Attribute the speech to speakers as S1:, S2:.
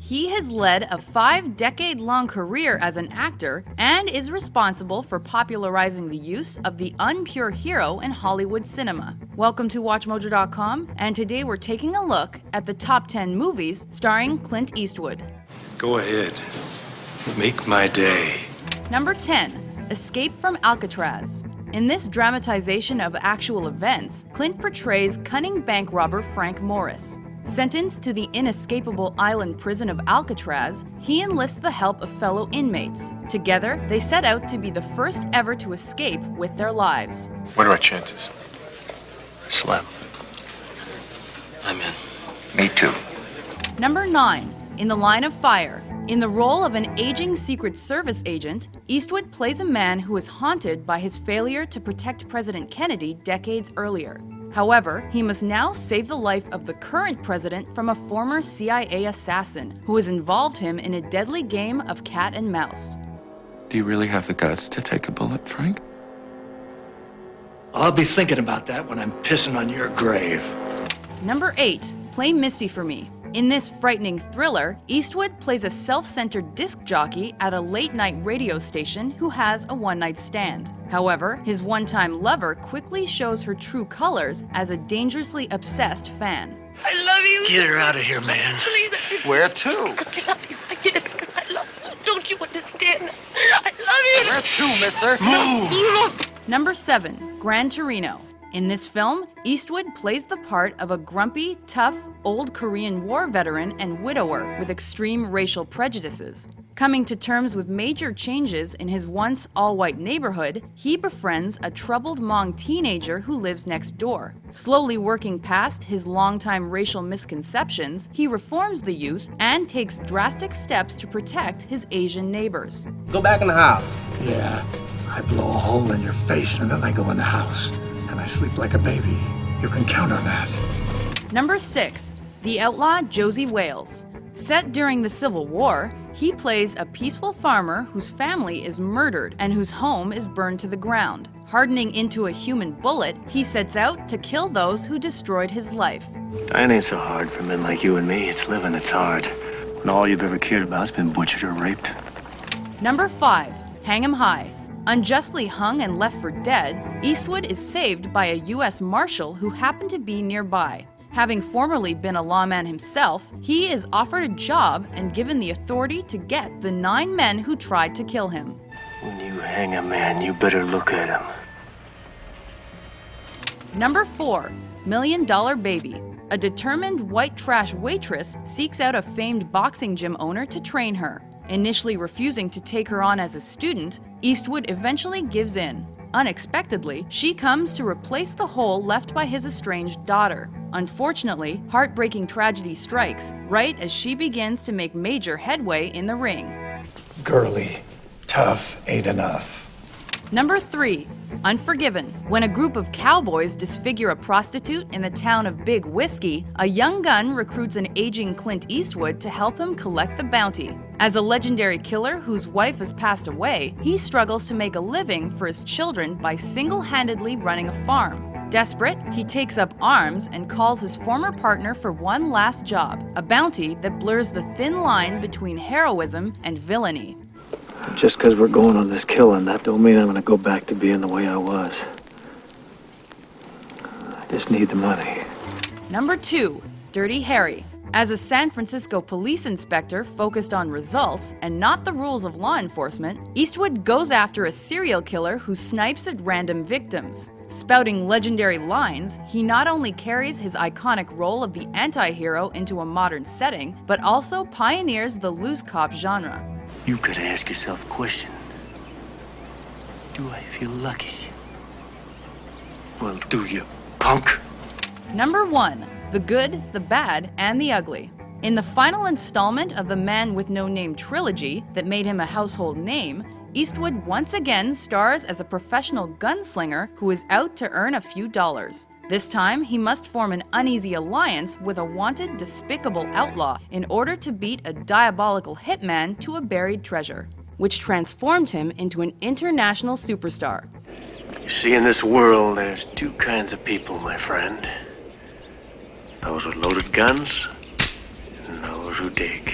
S1: He has led a 5-decade-long career as an actor and is responsible for popularizing the use of the unpure hero in Hollywood cinema. Welcome to WatchMojo.com, and today we're taking a look at the top 10 movies starring Clint Eastwood.
S2: Go ahead. Make my day.
S1: Number 10. Escape from Alcatraz. In this dramatization of actual events, Clint portrays cunning bank robber Frank Morris. Sentenced to the inescapable island prison of Alcatraz, he enlists the help of fellow inmates. Together, they set out to be the first ever to escape with their lives.
S3: What are our chances?
S4: Slim. I'm in.
S3: Me too.
S1: Number 9. In the Line of Fire. In the role of an aging Secret Service agent, Eastwood plays a man who is haunted by his failure to protect President Kennedy decades earlier. However, he must now save the life of the current president from a former CIA assassin who has involved him in a deadly game of cat and mouse.
S5: Do you really have the guts to take a bullet, Frank?
S4: I'll be thinking about that when I'm pissing on your grave.
S1: Number 8. Play Misty for Me. In this frightening thriller, Eastwood plays a self-centered disc jockey at a late-night radio station who has a one-night stand. However, his one-time lover quickly shows her true colors as a dangerously obsessed fan.
S6: I love you.
S4: Get her out of here, man.
S6: Please.
S3: Where to?
S6: Because I love you. I did it because I love you. Don't you understand? I love you.
S3: Where to, mister?
S4: Move!
S1: Number 7. Gran Torino. In this film, Eastwood plays the part of a grumpy, tough, old Korean War veteran and widower with extreme racial prejudices. Coming to terms with major changes in his once all-white neighborhood, he befriends a troubled Hmong teenager who lives next door. Slowly working past his longtime racial misconceptions, he reforms the youth and takes drastic steps to protect his Asian neighbors.
S7: Go back in the house.
S4: Yeah, I blow a hole in your face and then I go in the house. And I sleep like a baby. You can count on that.
S1: Number 6. The outlaw Josie Wales. Set during the Civil War, he plays a peaceful farmer whose family is murdered and whose home is burned to the ground. Hardening into a human bullet, he sets out to kill those who destroyed his life.
S4: Dying ain't so hard for men like you and me. It's living that's hard. When all you've ever cared about has been butchered or raped.
S1: Number 5. Hang 'em High. Unjustly hung and left for dead, Eastwood is saved by a U.S. Marshal who happened to be nearby. Having formerly been a lawman himself, he is offered a job and given the authority to get the 9 men who tried to kill him.
S4: When you hang a man, you better look at him.
S1: Number 4. $1 Million Baby. A determined white trash waitress seeks out a famed boxing gym owner to train her. Initially refusing to take her on as a student, Eastwood eventually gives in. Unexpectedly, she comes to replace the hole left by his estranged daughter. Unfortunately, heartbreaking tragedy strikes right as she begins to make major headway in the ring.
S4: Girly, tough ain't enough.
S1: Number 3. Unforgiven. When a group of cowboys disfigure a prostitute in the town of Big Whiskey, a young gun recruits an aging Clint Eastwood to help him collect the bounty. As a legendary killer whose wife has passed away, he struggles to make a living for his children by single-handedly running a farm. Desperate, he takes up arms and calls his former partner for one last job, a bounty that blurs the thin line between heroism and villainy.
S4: Just because we're going on this killing, that don't mean I'm gonna go back to being the way I was. I just need the money.
S1: Number 2. Dirty Harry. As a San Francisco police inspector focused on results and not the rules of law enforcement, Eastwood goes after a serial killer who snipes at random victims. Spouting legendary lines, he not only carries his iconic role of the anti-hero into a modern setting, but also pioneers the loose cop genre.
S4: You gotta ask yourself a question. Do I feel lucky? Well, do you, punk?
S1: Number 1. The Good, the Bad, and the Ugly. In the final installment of the Man with No Name trilogy that made him a household name, Eastwood once again stars as a professional gunslinger who is out to earn a few dollars. This time, he must form an uneasy alliance with a wanted, despicable outlaw in order to beat a diabolical hitman to a buried treasure, which transformed him into an international superstar.
S4: You see, in this world, there's 2 kinds of people, my friend. Those with loaded guns, and those who dig.